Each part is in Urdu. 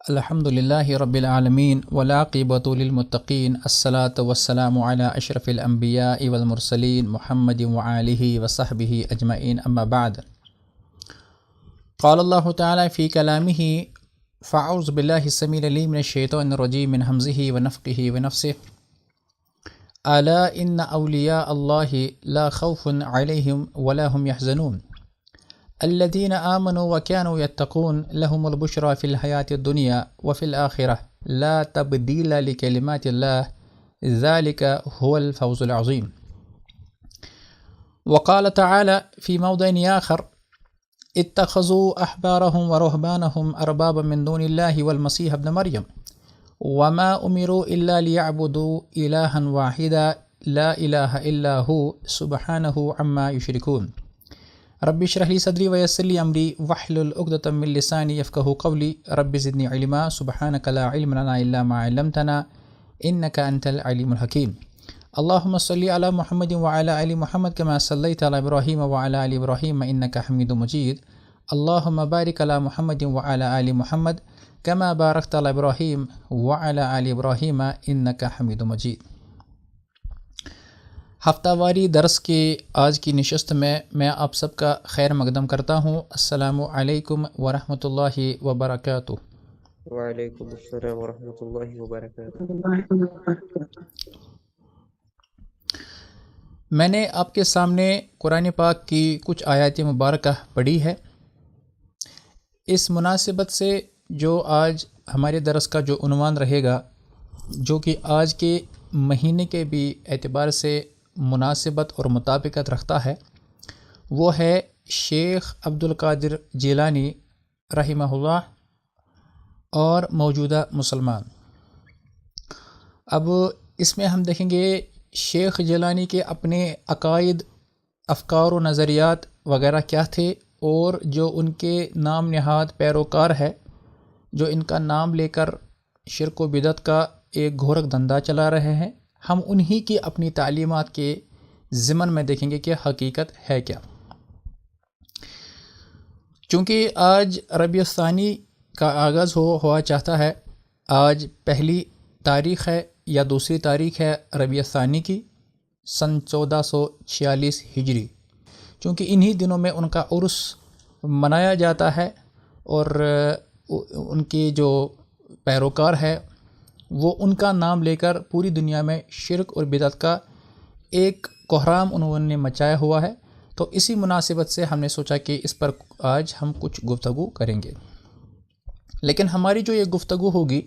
الحمد للہ رب العالمین والعاقبۃ للمتقین الصلاۃ والسلام علی اشرف الانبیاء والمرسلین محمد وآلہ وصحبہ اجمعین اما بعد قال اللہ تعالی فی کلامہ فاعوذ باللہ السمیع العلیم من الشیطان الرجیم من ہمزہ ونفخہ ونفثہ الا ان اولیاء اللہ لا خوف علیہم ولا هم يحزنون الذين آمنوا وكانوا يتقون لهم البشرى في الحياة الدنيا وفي الآخرة لا تبديل لكلمات الله ذلك هو الفوز العظيم. وقال تعالى في موضع آخر اتخذوا أحبارهم ورهبانهم أربابا من دون الله والمسيح ابن مريم وما أمروا إلا ليعبدوا إلها واحدا لا إله إلا هو سبحانه عما يشركون. رب اشرح لي صدري ويسر لي امري واحلل عقدة من لساني يفقهوا قولي رب زدني علما سبحانك لا علم لنا الا ما علمتنا انك انت العليم الحكيم. اللهم صل على محمد وعلى ال محمد كما صليت على ابراهيم وعلى ال ابراهيم انك حميد مجيد. اللهم بارك على محمد وعلى ال محمد كما باركت على ابراهيم وعلى ال ابراهيم انك حميد مجيد. ہفتہ واری درس کے آج کی نشست میں آپ سب کا خیر مقدم کرتا ہوں. السلام علیکم ورحمۃ اللہ وبرکاتہ. وعلیکم السلام ورحمۃ اللہ وبرکاتہ. میں نے آپ کے سامنے قرآن پاک کی کچھ آیات مبارکہ پڑھی ہے. اس مناسبت سے جو آج ہمارے درس کا جو عنوان رہے گا، جو کہ آج کے مہینے کے بھی اعتبار سے مناسبت اور مطابقت رکھتا ہے، وہ ہے شیخ عبد القادر جیلانی رحمہ اللہ اور موجودہ مسلمان. اب اس میں ہم دیکھیں گے شیخ جیلانی کے اپنے عقائد، افکار و نظریات وغیرہ کیا تھے، اور جو ان کے نام نہاد پیروکار ہے، جو ان کا نام لے کر شرک و بدعت کا ایک گھورک دھندا چلا رہے ہیں، ہم انہی کی اپنی تعلیمات کے ضمن میں دیکھیں گے کہ حقیقت ہے کیا. چونکہ آج ربیع الثانی کا آغاز ہوا چاہتا ہے، آج پہلی تاریخ ہے یا دوسری تاریخ ہے ربیع الثانی کی، سن 1446 ہجری. چونکہ انہی دنوں میں ان کا عرس منایا جاتا ہے، اور ان کے جو پیروکار ہے وہ ان کا نام لے کر پوری دنیا میں شرک اور بدعت کا ایک کوہرام انہوں نے مچایا ہوا ہے. تو اسی مناسبت سے ہم نے سوچا کہ اس پر آج ہم کچھ گفتگو کریں گے. لیکن ہماری جو یہ گفتگو ہوگی،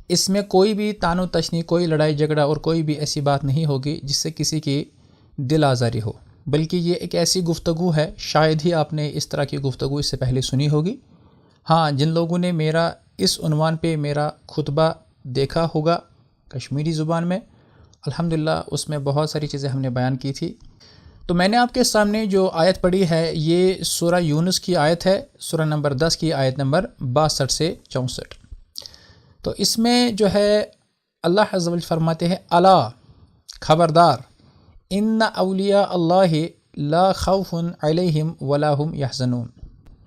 اس میں کوئی بھی طعن و تشنیع، کوئی لڑائی جھگڑا اور کوئی بھی ایسی بات نہیں ہوگی جس سے کسی کی دل آزاری ہو، بلکہ یہ ایک ایسی گفتگو ہے، شاید ہی آپ نے اس طرح کی گفتگو اس سے پہلے سنی ہوگی. ہاں، جن لوگوں نے میرا اس عنوان پہ میرا خطبہ دیکھا ہوگا کشمیری زبان میں، الحمدللہ اس میں بہت ساری چیزیں ہم نے بیان کی تھی. تو میں نے آپ کے سامنے جو آیت پڑھی ہے، یہ سورہ یونس کی آیت ہے، سورہ نمبر 10 کی آیت نمبر 62 سے 64. تو اس میں جو ہے اللہ عز و جل فرماتے ہیں، الا خبردار، ان اولیاء اللہ لا خوف علیہم ولا هم یحزنون،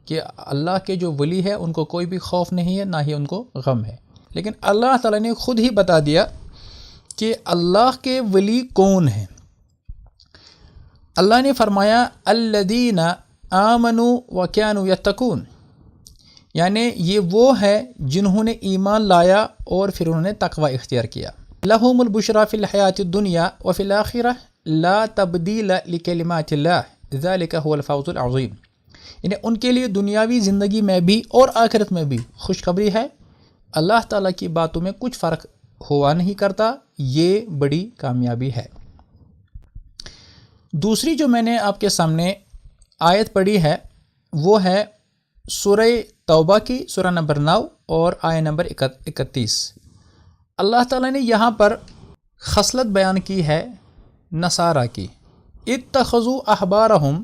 کہ اللہ کے جو ولی ہے ان کو کوئی بھی خوف نہیں ہے، نہ ہی ان کو غم ہے. لیکن اللہ تعالیٰ نے خود ہی بتا دیا کہ اللہ کے ولی کون ہیں. اللہ نے فرمایا الذین آمنوا وکانوا یتقون، یعنی یہ وہ ہے جنہوں نے ایمان لایا اور پھر انہوں نے تقوی اختیار کیا. لہم البشریٰ فی الحیاۃ الدنیا وفی الآخرہ لا تبدیل لکلمات اللہ ذلک هو الفوز العظیم، یعنی ان کے لیے دنیاوی زندگی میں بھی اور آخرت میں بھی خوشخبری ہے. اللہ تعالیٰ کی باتوں میں کچھ فرق ہوا نہیں کرتا، یہ بڑی کامیابی ہے. دوسری جو میں نے آپ کے سامنے آیت پڑھی ہے، وہ ہے سورہ توبہ کی سورہ نمبر 9 اور آیت نمبر 31. اللہ تعالیٰ نے یہاں پر خصلت بیان کی ہے نصارہ کی. اتخذوا احبارہم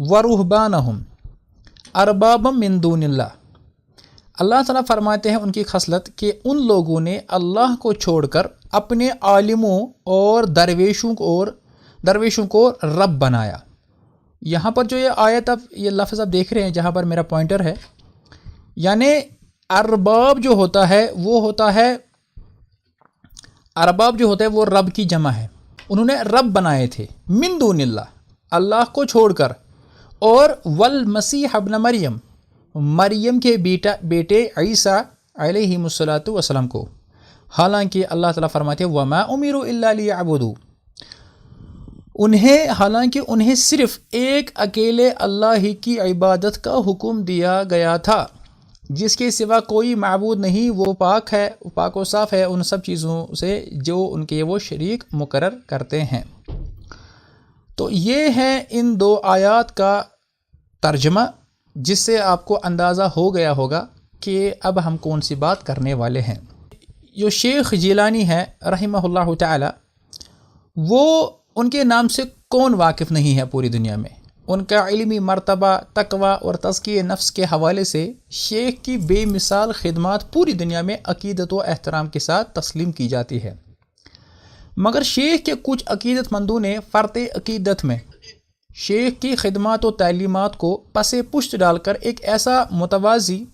ورہبانہم اربابا من دون اللہ. اللہ تعالیٰ فرماتے ہیں ان کی خصلت کہ ان لوگوں نے اللہ کو چھوڑ کر اپنے عالموں اور درویشوں کو رب بنایا. یہاں پر جو یہ آیت، اب یہ لفظ آپ دیکھ رہے ہیں جہاں پر میرا پوائنٹر ہے، یعنی ارباب جو ہوتا ہے وہ رب کی جمع ہے. انہوں نے رب بنائے تھے من دون اللہ، اللہ کو چھوڑ کر. اور والمسیح ابن مریم کے بیٹے عیسیٰ علیہ السلام کو. حالانکہ اللہ تعالیٰ فرماتے ہیں وما امروا الا لیعبدوا، انہیں صرف ایک اکیلے اللہ ہی کی عبادت کا حکم دیا گیا تھا، جس کے سوا کوئی معبود نہیں. وہ پاک و صاف ہے ان سب چیزوں سے جو ان کے وہ شریک مقرر کرتے ہیں. تو یہ ہے ان دو آیات کا ترجمہ، جس سے آپ کو اندازہ ہو گیا ہوگا کہ اب ہم کون سی بات کرنے والے ہیں. جو شیخ جیلانی ہے رحمہ اللہ تعالی، وہ ان کے نام سے کون واقف نہیں ہے پوری دنیا میں. ان کا علمی مرتبہ، تقوی اور تزکیہ نفس کے حوالے سے شیخ کی بے مثال خدمات پوری دنیا میں عقیدت و احترام کے ساتھ تسلیم کی جاتی ہے. مگر شیخ کے کچھ عقیدت مندوں نے فرط عقیدت میں شیخ کی خدمات و تعلیمات کو پس پشت ڈال کر ایک ایسا متوازی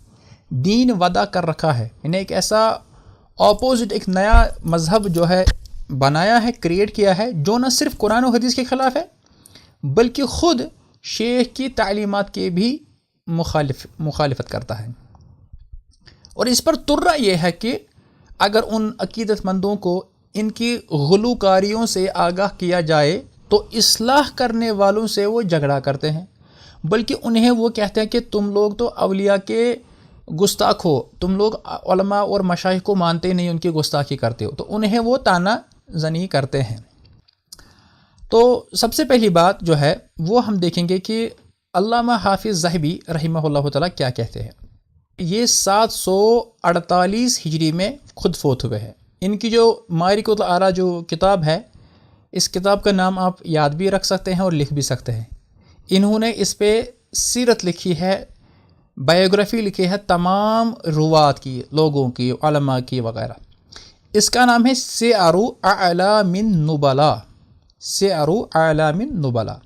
دین وضع کر رکھا ہے، یعنی ایک ایسا اپوزٹ، ایک نیا مذہب جو ہے بنایا ہے، کریٹ کیا ہے، جو نہ صرف قرآن و حدیث کے خلاف ہے بلکہ خود شیخ کی تعلیمات کے بھی مخالفت کرتا ہے. اور اس پر ترہ یہ ہے کہ اگر ان عقیدت مندوں کو ان کی غلوکاریوں سے آگاہ کیا جائے تو اصلاح کرنے والوں سے وہ جھگڑا کرتے ہیں، بلکہ انہیں وہ کہتے ہیں کہ تم لوگ تو اولیاء کے گستاخ ہو، تم لوگ علماء اور مشائخ کو مانتے نہیں، ان کی گستاخی کرتے ہو. تو انہیں وہ طعنہ زنی کرتے ہیں. تو سب سے پہلی بات جو ہے وہ ہم دیکھیں گے کہ علامہ حافظ ذہبی رحمہ اللہ تعالیٰ کیا کہتے ہیں. یہ 748 ہجری میں خود فوت ہوئے ہیں. ان کی جو معارک الآراء جو کتاب ہے، اس کتاب کا نام آپ یاد بھی رکھ سکتے ہیں اور لکھ بھی سکتے ہیں. انہوں نے اس پہ سیرت لکھی ہے، بایوگرافی لکھی ہے تمام روات کی، لوگوں کی، علماء کی وغیرہ. اس کا نام ہے سیار اعلام النبلاء. سیار اعلام النبلاء.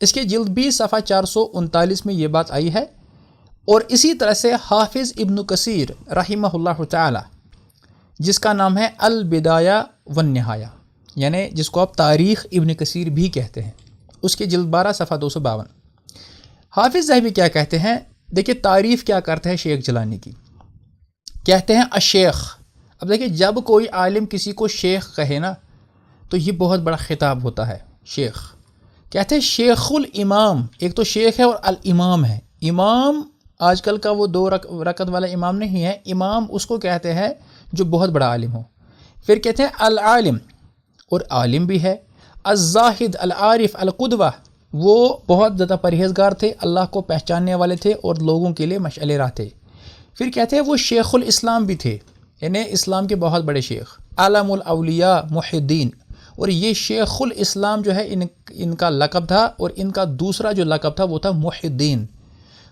اس کے جلد 20 صفحہ 439 میں یہ بات آئی ہے. اور اسی طرح سے حافظ ابن کثیر رحمہ اللہ تعالی، جس کا نام ہے البدایہ والنہایہ، یعنی جس کو آپ تاریخ ابن کثیر بھی کہتے ہیں، اس کے جلد 12 صفحہ 252. حافظ ذہبی کیا کہتے ہیں؟ دیکھیں تعریف کیا کرتے ہیں شیخ جیلانی کی. کہتے ہیں الشیخ. اب دیکھیں جب کوئی عالم کسی کو شیخ کہے نا تو یہ بہت بڑا خطاب ہوتا ہے. شیخ کہتے ہیں شیخ الامام. ایک تو شیخ ہے اور الامام ہے. امام آج کل کا وہ 2 رکعت والا امام نہیں ہے، امام اس کو کہتے ہیں جو بہت بڑا عالم ہو. پھر کہتے ہیں العالم، اور عالم بھی ہے. الزاہد، العارف، القدوہ، وہ بہت زیادہ پرہیزگار تھے، اللہ کو پہچاننے والے تھے اور لوگوں کے لیے مشعل راہ تھے. پھر کہتے ہیں وہ شیخ الاسلام بھی تھے، یعنی اسلام کے بہت بڑے شیخ. عالم الاولیاء محی الدین. اور یہ شیخ الاسلام جو ہے ان کا لقب تھا، اور ان کا دوسرا جو لقب تھا وہ تھا محی الدین.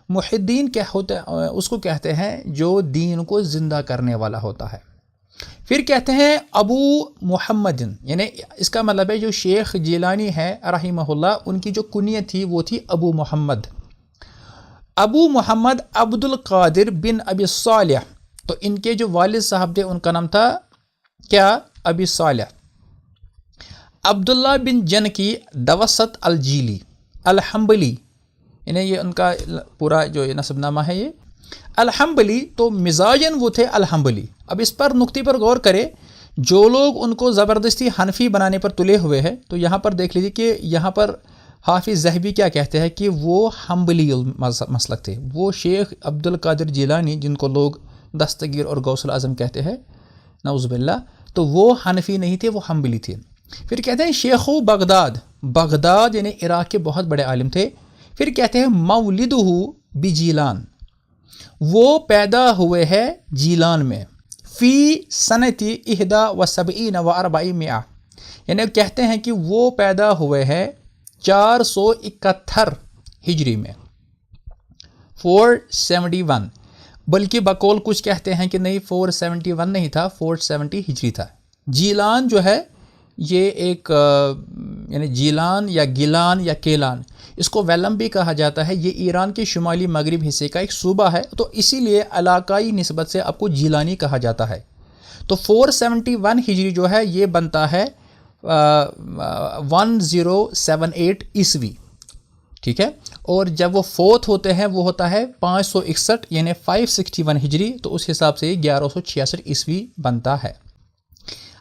محی الدین کیا ہوتا ہے؟ اس کو کہتے ہیں جو دین کو زندہ کرنے والا ہوتا ہے. پھر کہتے ہیں ابو محمد، یعنی اس کا مطلب ہے جو شیخ جیلانی ہے رحمہ اللہ، ان کی جو کنیت تھی وہ تھی ابو محمد. ابو محمد عبد القادر بن ابی صالح. تو ان کے جو والد صاحب تھے ان کا نام تھا کیا؟ ابی صالح. عبداللہ بن جنکی دوست الجیلی الحنبلی، یعنی یہ ان کا پورا جو نسب نامہ ہے یہ الحنبلی. تو مزاجن وہ تھے الحنبلی. اب اس پر نقطے پر غور کرے، جو لوگ ان کو زبردستی حنفی بنانے پر تلے ہوئے ہیں تو یہاں پر دیکھ لیجیے کہ یہاں پر حافظ ذہبی کیا کہتے ہیں کہ وہ حنبلی مسلک تھے. وہ شیخ عبد القادر جیلانی جن کو لوگ دستگیر اور غوث الاعظم کہتے ہیں نعوذ باللہ، تو وہ حنفی نہیں تھے، وہ حنبلی تھے. پھر کہتے ہیں شیخ بغداد یعنی عراق کے بہت بڑے عالم تھے. پھر کہتے ہیں مولدہ بجیلان، وہ پیدا ہوئے ہیں جیلان میں. فی سنتی 71 و 400، یعنی کہتے ہیں کہ وہ پیدا ہوئے ہیں 471 ہجری میں، 471. بلکہ بقول کچھ کہتے ہیں کہ نہیں 471 نہیں تھا، 470 ہجری تھا. جیلان جو ہے یہ ایک یعنی جیلان یا گیلان یا کیلان، اس کو ویلم بھی کہا جاتا ہے. یہ ایران کے شمالی مغرب حصے کا ایک صوبہ ہے, تو اسی لیے علاقائی نسبت سے آپ کو جیلانی کہا جاتا ہے. تو 471 ہجری جو ہے یہ بنتا ہے 1078 عیسوی, ٹھیک ہے. اور جب وہ فوت ہوتے ہیں وہ ہوتا ہے 561 یعنی 561 ہجری, تو اس حساب سے 1166 عیسوی بنتا ہے.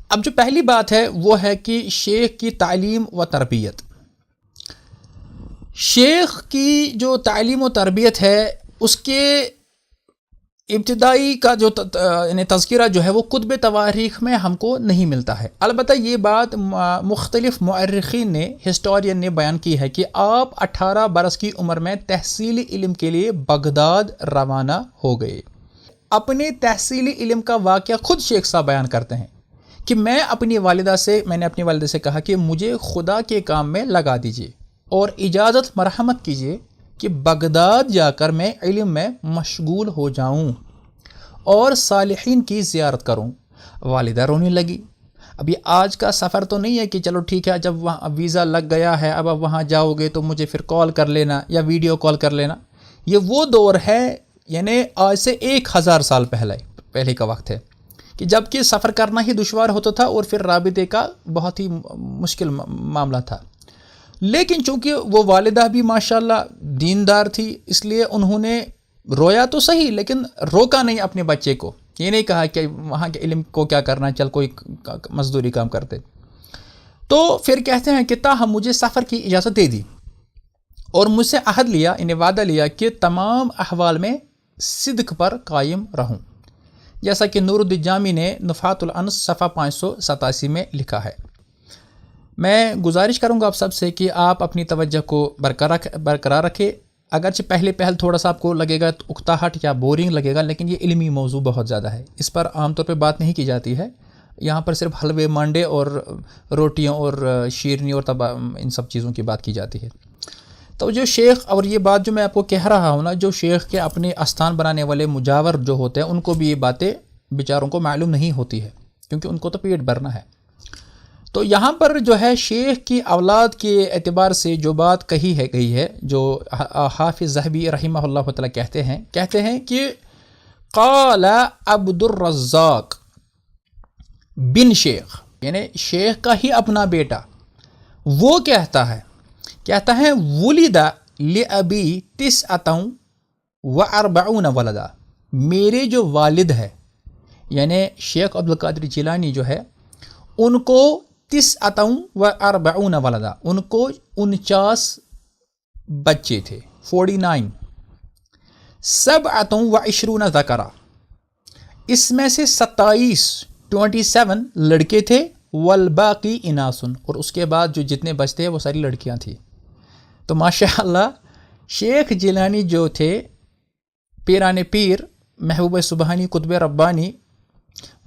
اب جو پہلی بات ہے وہ ہے کہ شیخ کی تعلیم و تربیت. شیخ کی جو تعلیم و تربیت ہے اس کے ابتدائی کا جو یعنی تذکرہ جو ہے وہ کتب تواریخ میں ہم کو نہیں ملتا ہے. البتہ یہ بات مختلف مؤرخین نے, ہسٹورین نے بیان کی ہے کہ آپ 18 برس کی عمر میں تحصیلی علم کے لیے بغداد روانہ ہو گئے. اپنے تحصیلی علم کا واقعہ خود شیخ صاحب بیان کرتے ہیں کہ میں نے اپنی والدہ سے کہا کہ مجھے خدا کے کام میں لگا دیجیے اور اجازت مرحمت کیجیے کہ بغداد جا کر میں علم میں مشغول ہو جاؤں اور صالحین کی زیارت کروں. والدہ رونے لگی. اب یہ آج کا سفر تو نہیں ہے کہ چلو ٹھیک ہے جب وہاں ویزا لگ گیا ہے اب وہاں جاؤ گے تو مجھے پھر کال کر لینا یا ویڈیو کال کر لینا. یہ وہ دور ہے یعنی آج سے 1000 سال پہلے کا وقت ہے کہ جب کہ سفر کرنا ہی دشوار ہوتا تھا اور پھر رابطے کا بہت ہی مشکل معاملہ تھا. لیکن چونکہ وہ والدہ بھی ماشاءاللہ دیندار تھی اس لیے انہوں نے رویا تو صحیح لیکن روکا نہیں اپنے بچے کو. یہ نہیں کہا کہ وہاں کے علم کو کیا کرنا, چل کوئی مزدوری کام کرتے. تو پھر کہتے ہیں کہ تاہم مجھے سفر کی اجازت دے دی اور مجھ سے عہد لیا, انہیں وعدہ لیا کہ تمام احوال میں صدق پر قائم رہوں, جیسا کہ نور الدین جامی نے نفحات الانس صفحہ 587 میں لکھا ہے. میں گزارش کروں گا آپ سب سے کہ آپ اپنی توجہ کو برقرار رکھیں. اگرچہ پہلے پہل تھوڑا سا آپ کو لگے گا اکتاہٹ یا بورنگ لگے گا, لیکن یہ علمی موضوع بہت زیادہ ہے, اس پر عام طور پہ بات نہیں کی جاتی ہے. یہاں پر صرف حلوے مانڈے اور روٹیوں اور شیرنی اور ان سب چیزوں کی بات کی جاتی ہے. تو جو شیخ, اور یہ بات جو میں آپ کو کہہ رہا ہوں نا, جو شیخ کے اپنے استان بنانے والے مجاور جو ہوتے ہیں ان کو بھی یہ باتیں بیچاروں کو معلوم نہیں ہوتی ہے کیونکہ ان کو تو پیٹ بھرنا ہے. تو یہاں پر جو ہے شیخ کی اولاد کے اعتبار سے جو بات کہی گئی ہے جو حافظ ذہبی رحمہ اللہ تعالیٰ کہتے ہیں کہ قال عبد الرزاق بن شیخ, یعنی شیخ کا ہی اپنا بیٹا وہ کہتا ہے ولد لأبی 49 ولدا, میرے جو والد ہے یعنی شیخ عبدالقادر جیلانی جو ہے ان کو 49 ولدا, ان کو 49 بچے تھے, 49. 27 ذکرہ, اس میں سے 27 لڑکے تھے, والباقی اناسن, اور اس کے بعد جو جتنے بچتے ہیں وہ ساری لڑکیاں تھیں. تو ماشاء اللہ شیخ جیلانی جو تھے پیران پیر محبوب سبحانی قطب ربانی,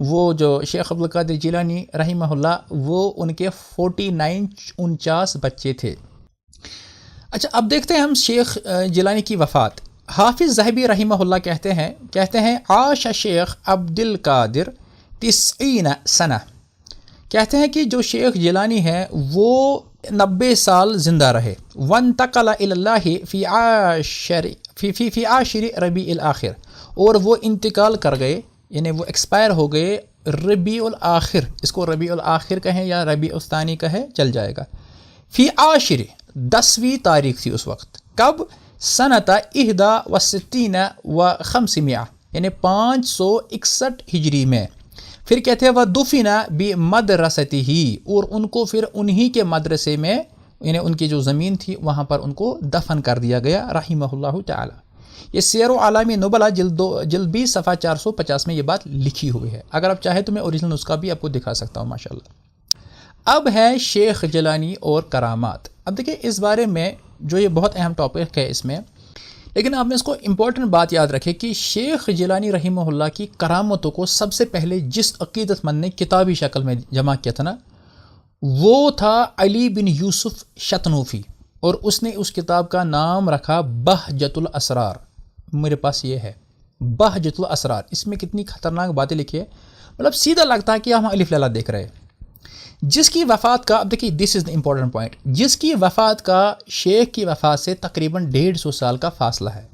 وہ جو شیخ عبدالقادر جیلانی رحمہ اللہ وہ ان کے 49 بچے تھے. اچھا اب دیکھتے ہیں ہم شیخ جیلانی کی وفات. حافظ ذہبی رحمہ اللہ کہتے ہیں عاش شیخ عبد القادر 90 سنہ, کہتے ہیں کہ جو شیخ جیلانی ہے وہ 90 سال زندہ رہے. وانتقل الی اللہ فی عاشر ربیع الاخر, اور وہ انتقال کر گئے یعنی وہ ایکسپائر ہو گئے ربیع الاخر, اس کو ربیع الاخر کہیں یا ربیع الثانی کہیں چل جائے گا. فی عاشر 10ویں تاریخ تھی اس وقت. کب؟ سنۃ 61 و 500 یعنی 561 ہجری میں. پھر کہتے ہیں وہ دفن بمدرسته, اور ان کو پھر انہی کے مدرسے میں یعنی ان کی جو زمین تھی وہاں پر ان کو دفن کر دیا گیا رحمہ اللہ تعالی. یہ سیر و اعلام نبلا جلد 20 صفحہ 450 میں یہ بات لکھی ہوئی ہے. اگر آپ چاہیں تو میں اوریجنل نسخہ بھی آپ کو دکھا سکتا ہوں ماشاءاللہ. اب ہے شیخ جیلانی اور کرامات. اب دیکھیں اس بارے میں جو یہ بہت اہم ٹاپک ہے اس میں, لیکن آپ نے اس کو امپورٹنٹ بات یاد رکھے کہ شیخ جیلانی رحمہ اللہ کی کرامتوں کو سب سے پہلے جس عقیدت مند نے کتابی شکل میں جمع کیا تھا نا وہ تھا علی بن یوسف شتنوفی, اور اس نے اس کتاب کا نام رکھا بہجت الاسرار. میرے پاس یہ ہے بہجت الاسرار. اس میں کتنی خطرناک باتیں لکھی ہے, مطلب سیدھا لگتا ہے کہ ہم الف لیلا دیکھ رہے ہیں. جس کی وفات کا، اب دیکھیے دس از دا امپورٹنٹ پوائنٹ، جس کی وفات کا شیخ کی وفات سے تقریباً 150 سال کا فاصلہ ہے،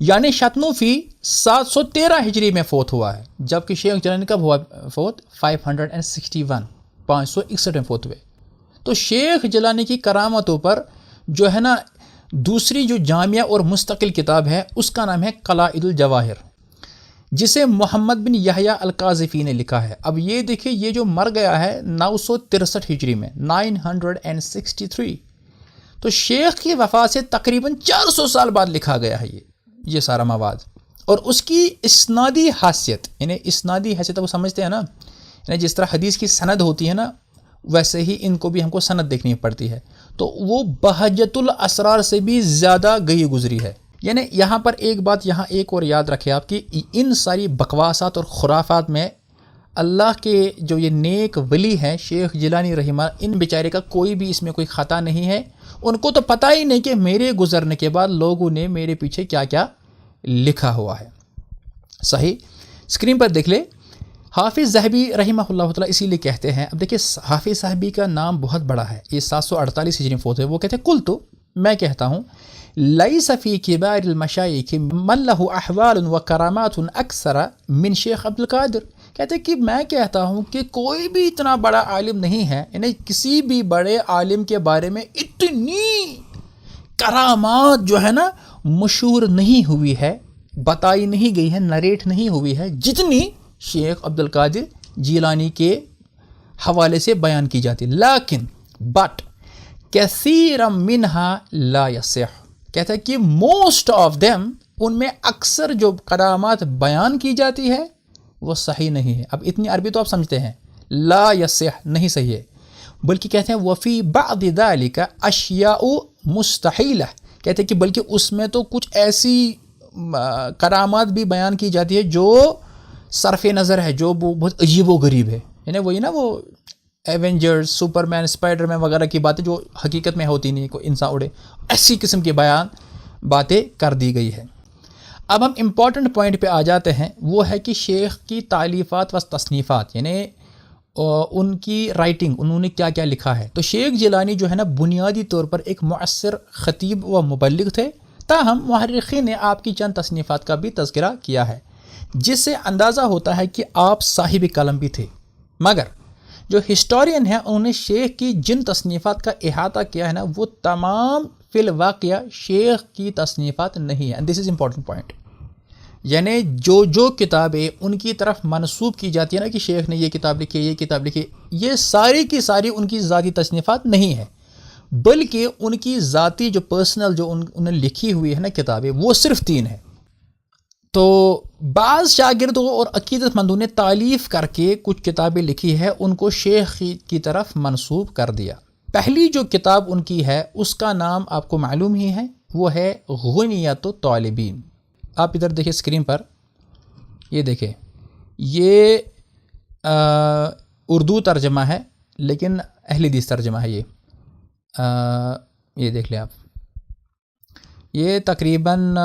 یعنی شتنوفی 713 ہجری میں فوت ہوا ہے، جبکہ شیخ جیلانی کب ہوا فوت؟ 561 561 میں فوت ہوئے۔ تو شیخ جیلانی کی کرامتوں پر جو ہے نا دوسری جو جامعہ اور مستقل کتاب ہے اس کا نام ہے قلائد الجواہر، جسے محمد بن یحییٰ القاذفی نے لکھا ہے۔ اب یہ دیکھیں یہ جو مر گیا ہے 963 ہجری میں 963، تو شیخ کی وفات سے تقریباً 400 سال بعد لکھا گیا ہے یہ سارا مواد، اور اس کی اسنادی حیثیت، یعنی اسنادی حیثیت وہ سمجھتے ہیں نا، یعنی جس طرح حدیث کی سند ہوتی ہے نا ویسے ہی ان کو بھی ہم کو سند دیکھنی پڑتی ہے، تو وہ بہجت الاسرار سے بھی زیادہ گئی گزری ہے۔ یعنی یہاں پر ایک بات یہاں ایک اور یاد رکھے آپ کہ ان ساری بکواسات اور خرافات میں اللہ کے جو یہ نیک ولی ہیں شیخ جیلانی رحمہ، ان بیچارے کا کوئی بھی اس میں کوئی خطا نہیں ہے۔ ان کو تو پتہ ہی نہیں کہ میرے گزرنے کے بعد لوگوں نے میرے پیچھے کیا کیا لکھا ہوا ہے۔ صحیح، اسکرین پر دیکھ لے، حافظ ذہبی رحمہ اللہ تعالیٰ اسی لیے کہتے ہیں، اب دیکھیں حافظ ذہبی کا نام بہت بڑا ہے، یہ 748 ہجری میں فوت ہوئے، وہ کہتے ہیں کل تو میں کہتا ہوں لیس فی کبار المشایخ من لہ احوال و کرامات اکثر من شیخ عبد القادر، کہتے ہیں کہ میں کہتا ہوں کہ کوئی بھی اتنا بڑا عالم نہیں ہے، یعنی کسی بھی بڑے عالم کے بارے میں اتنی کرامات جو ہے نا مشہور نہیں ہوئی ہے، بتائی نہیں گئی ہے، نریٹ نہیں ہوئی ہے، جتنی شیخ عبد القادر جیلانی کے حوالے سے بیان کی جاتی، لیکن بٹ کثیر منہا لا یصح، کہتا ہے کہ موسٹ آف دیم، ان میں اکثر جو کرامات بیان کی جاتی ہے وہ صحیح نہیں ہے۔ اب اتنی عربی تو آپ سمجھتے ہیں، لا یصح نہیں صحیح ہے، بلکہ کہتے ہیں وفی بعض ذلک اشیاء مستحیلہ، کہتے ہیں کہ بلکہ اس میں تو کچھ ایسی کرامات بھی بیان کی جاتی ہے جو صرف نظر ہے، جو بہت عجیب و غریب ہے، یعنی وہی نا وہ ایونجرز، سپر مین، اسپائڈر مین وغیرہ کی باتیں جو حقیقت میں ہوتی نہیں، کوئی انسان اڑے، ایسی قسم کی بیان باتیں کر دی گئی ہے۔ اب ہم امپورٹنٹ پوائنٹ پہ آ جاتے ہیں، وہ ہے کہ شیخ کی تالیفات و تصنیفات، یعنی ان کی رائٹنگ، انہوں نے کیا کیا لکھا ہے۔ تو شیخ جیلانی جو ہے نا بنیادی طور پر ایک مؤثر خطیب و مبلغ تھے، تاہم مورخین نے آپ کی چند تصنیفات کا بھی تذکرہ کیا ہے، جس سے اندازہ ہوتا ہے کہ آپ صاحب قلم بھی تھے، مگر جو ہسٹورین ہیں انہوں نے شیخ کی جن تصنیفات کا احاطہ کیا ہے نا وہ تمام فی الواقعہ شیخ کی تصنیفات نہیں ہیں۔ دس از امپورٹنٹ پوائنٹ، یعنی جو کتابیں ان کی طرف منسوب کی جاتی ہیں نا کہ شیخ نے یہ کتاب لکھی، یہ کتاب لکھی، یہ ساری کی ساری ان کی ذاتی تصنیفات نہیں ہیں، بلکہ ان کی ذاتی جو پرسنل جو انہوں نے لکھی ہوئی ہے نا کتابیں، وہ صرف 3 ہیں۔ تو بعض شاگردوں اور عقیدت مندوں نے تالیف کر کے کچھ کتابیں لکھی ہے، ان کو شیخ کی طرف منسوب کر دیا۔ پہلی جو کتاب ان کی ہے اس کا نام آپ کو معلوم ہی ہے، وہ ہے غنیۃ الطالبین۔ آپ ادھر دیکھیں اسکرین پر، یہ دیکھیں، یہ اردو ترجمہ ہے لیکن اہل حدیث ترجمہ ہے، یہ دیکھ لیں آپ، یہ تقریباً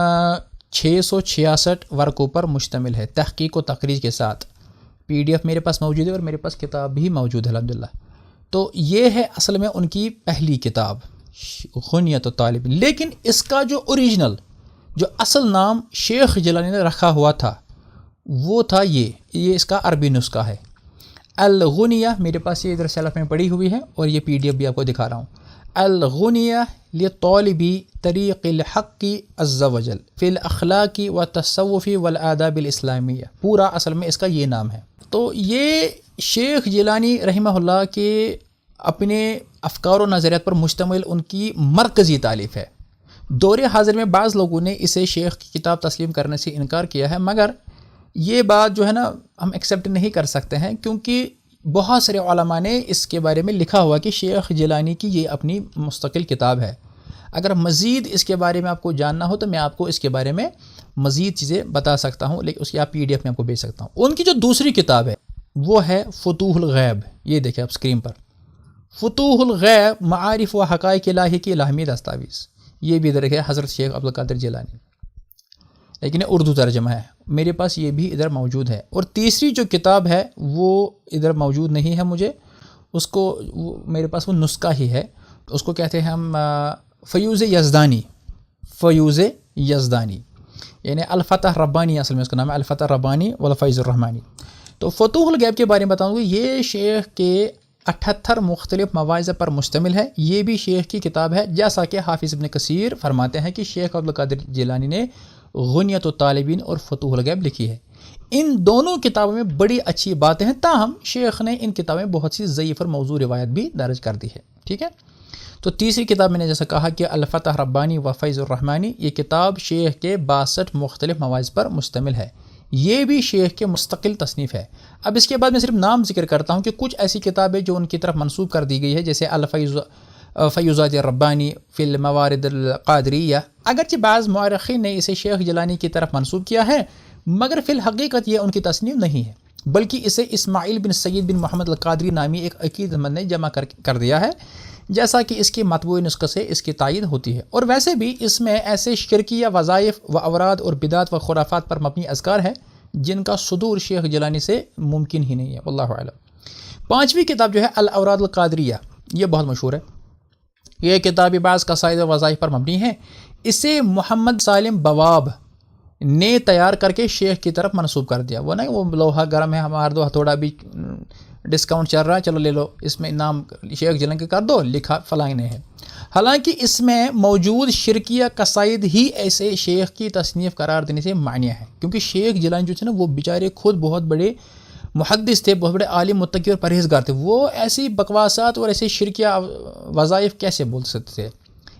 666 ورقوں پر مشتمل ہے، تحقیق و تخریج کے ساتھ۔ PDF میرے پاس موجود ہے اور میرے پاس کتاب بھی موجود ہے الحمدللہ۔ تو یہ ہے اصل میں ان کی پہلی کتاب غنیۃ الطالب، لیکن اس کا جو اوریجنل جو اصل نام شیخ جیلانی نے رکھا ہوا تھا وہ تھا یہ اس کا عربی نسخہ ہے الغنیہ، میرے پاس یہ ادھر سیلف میں پڑی ہوئی ہے اور یہ PDF بھی آپ کو دکھا رہا ہوں، الغنیہ لطالبی طریق الحق عز وجل فی الاخلاق و تصوف والآداب الاسلامیہ، پورا اصل میں اس کا یہ نام ہے۔ تو یہ شیخ جیلانی رحمہ اللہ کے اپنے افکار و نظریات پر مشتمل ان کی مرکزی تالیف ہے۔ دور حاضر میں بعض لوگوں نے اسے شیخ کی کتاب تسلیم کرنے سے انکار کیا ہے، مگر یہ بات جو ہے نا ہم ایکسیپٹ نہیں کر سکتے ہیں، کیونکہ بہت سارے علماء نے اس کے بارے میں لکھا ہوا کہ شیخ جیلانی کی یہ اپنی مستقل کتاب ہے۔ اگر مزید اس کے بارے میں آپ کو جاننا ہو تو میں آپ کو اس کے بارے میں مزید چیزیں بتا سکتا ہوں، لیکن اس کی آپ PDF میں آپ کو بھیج سکتا ہوں۔ ان کی جو دوسری کتاب ہے وہ ہے فتوح الغیب، یہ دیکھیں آپ اسکرین پر، فتوح الغیب معارف و حقائق الہی کی لاہمی دستاویز، یہ بھی ادھر ہے حضرت شیخ عبد القادر جیلانی، لیکن یہ اردو ترجمہ ہے، میرے پاس یہ بھی ادھر موجود ہے۔ اور تیسری جو کتاب ہے وہ ادھر موجود نہیں ہے مجھے، اس کو میرے پاس وہ نسخہ ہی ہے، اس کو کہتے ہیں ہم فیوز یزدانی، فیوز یزدانی، یعنی الفتح ربانی، اصل میں اس کا نام ہے الفتح ربانی والفیض الرحمانی۔ تو فتوح الغیب کے بارے میں بتاؤں گا، یہ شیخ کے 78 مختلف مواعظ پر مشتمل ہے، یہ بھی شیخ کی کتاب ہے، جیسا کہ حافظ ابن کثیر فرماتے ہیں کہ شیخ عبدالقادر جیلانی نے غنیۃ الطالبین اور فتوح الغیب لکھی ہے۔ ان دونوں کتابوں میں بڑی اچھی باتیں ہیں، تاہم شیخ نے ان کتابیں بہت سی ضعیف اور موضوع روایت بھی درج کر دی ہے، ٹھیک ہے۔ تو تیسری کتاب میں نے جیسا کہا کہ الفتح ربانی و فیض الرحمانی، یہ کتاب شیخ کے 62 مختلف مواعظ پر مشتمل ہے، یہ بھی شیخ کے مستقل تصنیف ہے۔ اب اس کے بعد میں صرف نام ذکر کرتا ہوں کہ کچھ ایسی کتابیں جو ان کی طرف منسوب کر دی گئی ہے، جیسے فیوزات ربانی فی الموارد القادریہ، اگرچہ بعض مورخین نے اسے شیخ جیلانی کی طرف منسوب کیا ہے، مگر فی الحقیقت یہ ان کی تصنیف نہیں ہے، بلکہ اسے اسماعیل بن سید بن محمد القادری نامی ایک عقید مند نے جمع کر دیا ہے، جیسا کہ اس کی مطبوع نسخے سے اس کی تائید ہوتی ہے۔ اور ویسے بھی اس میں ایسے شرکیہ وظائف و اوراد اور بدعت و خرافات پر مبنی اذکار ہیں جن کا صدور شیخ جیلانی سے ممکن ہی نہیں ہے، واللہ اعلم۔ 5ویں کتاب جو ہے الاوراد القادریہ، یہ بہت مشہور ہے، یہ کتاب بعض قصائد و وظائف پر مبنی ہے، اسے محمد سالم بواب نے تیار کر کے شیخ کی طرف منسوب کر دیا۔ وہ نہیں وہ لوہا گرم ہے، ہمارا دو ہتھوڑا بھی ڈسکاؤنٹ چل رہا ہے، چلو لے لو، اس میں نام شیخ جیلانی کا کر دو، لکھا فلاں نے ہے۔ حالانکہ اس میں موجود شرکیہ قصائد ہی ایسے شیخ کی تصنیف قرار دینے سے معنیہ ہے، کیونکہ شیخ جیلانی جو تھے نا وہ بیچارے خود بہت بڑے محدث تھے، بہت بڑے عالم متقی اور پرہیزگار تھے، وہ ایسی بکواسات اور ایسے شرکیہ وظائف کیسے بول سکتے تھے۔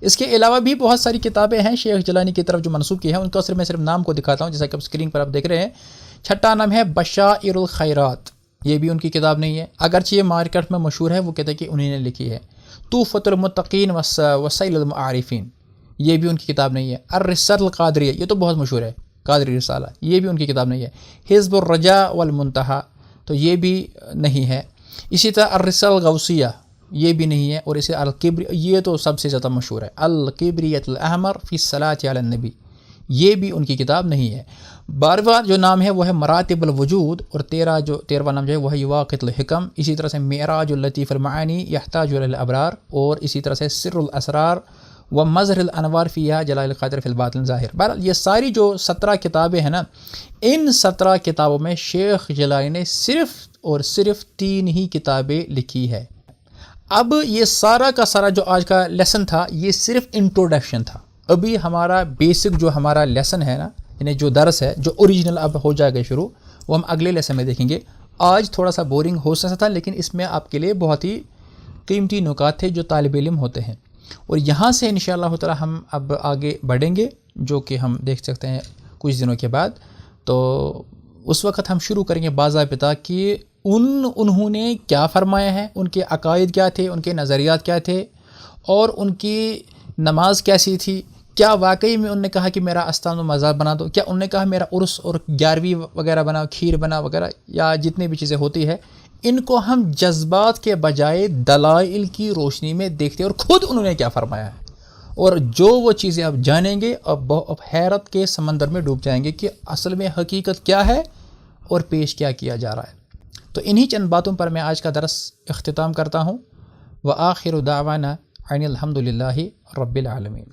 اس کے علاوہ بھی بہت ساری کتابیں ہیں شیخ جیلانی کی طرف جو منسوب کی ہیں، ان کا میں صرف نام کو دکھاتا ہوں، جیسا کہ اسکرین پر آپ دیکھ رہے ہیں۔ 6واں نام ہے بشائر الخیرات، یہ بھی ان کی کتاب نہیں ہے، اگرچہ یہ مارکیٹ میں مشہور ہے، وہ کہتے ہیں کہ انہی نے لکھی ہے۔ طوفۃ المتقین وسیل المعارفین، یہ بھی ان کی کتاب نہیں ہے۔ الرسالۃ القادریہ، یہ تو بہت مشہور ہے، قادری رسالہ، یہ بھی ان کی کتاب نہیں ہے۔ حزب الرجاء والمنتہا، تو یہ بھی نہیں ہے۔ اسی طرح الرسالۃ الغوثیہ، یہ بھی نہیں ہے۔ اور اسے الکبر، یہ تو سب سے زیادہ مشہور ہے، الکبریۃ الاحمر فی الصلاۃ علی النبی، یہ بھی ان کی کتاب نہیں ہے۔ 12واں جو نام ہے وہ ہے مراتب الوجود، اور 13واں نام جو ہے وہ ہے یواقت الحکم، اسی طرح سے معراج اللطیف المعانی یحتاج الی الابرار، اور اسی طرح سے سر الاسرار و مظہر الانوار فیہا جلال القادر فی الباطن ظاہر۔ بہرحال یہ ساری جو 17 کتابیں ہیں نا، ان 17 کتابوں میں شیخ جیلانی نے صرف اور صرف 3 ہی کتابیں لکھی ہے۔ اب یہ سارا کا سارا جو آج کا لیسن تھا، یہ صرف انٹروڈکشن تھا، ابھی ہمارا بیسک جو ہمارا لیسن ہے نا، یعنی جو درس ہے، جو اوریجنل اب ہو جائے گا شروع، وہ ہم اگلے لیسن میں دیکھیں گے۔ آج تھوڑا سا بورنگ ہو سکتا تھا، لیکن اس میں آپ کے لیے بہت ہی قیمتی نکات تھے جو طالب علم ہوتے ہیں، اور یہاں سے انشاءاللہ تعالی ہم اب آگے بڑھیں گے، جو کہ ہم دیکھ سکتے ہیں کچھ دنوں کے بعد۔ تو اس وقت ہم شروع کریں گے باضابطہ کہ انہوں نے کیا فرمایا ہے، ان کے عقائد کیا تھے، ان کے نظریات کیا تھے، اور ان کی نماز کیسی تھی۔ کیا واقعی میں انہوں نے کہا کہ میرا استان و مزار بنا دو؟ کیا انہوں نے کہا میرا عرس اور 11ویں وغیرہ بنا، کھیر بنا وغیرہ، یا جتنی بھی چیزیں ہوتی ہے، ان کو ہم جذبات کے بجائے دلائل کی روشنی میں دیکھتے ہیں، اور خود انہوں نے کیا فرمایا ہے، اور جو وہ چیزیں آپ جانیں گے اب حیرت کے سمندر میں ڈوب جائیں گے کہ اصل میں حقیقت کیا ہے اور پیش کیا جا رہا ہے۔ تو انہی چند باتوں پر میں آج کا درس اختتام کرتا ہوں۔ وآخر دعوانا ان الحمد للہ رب العالمین۔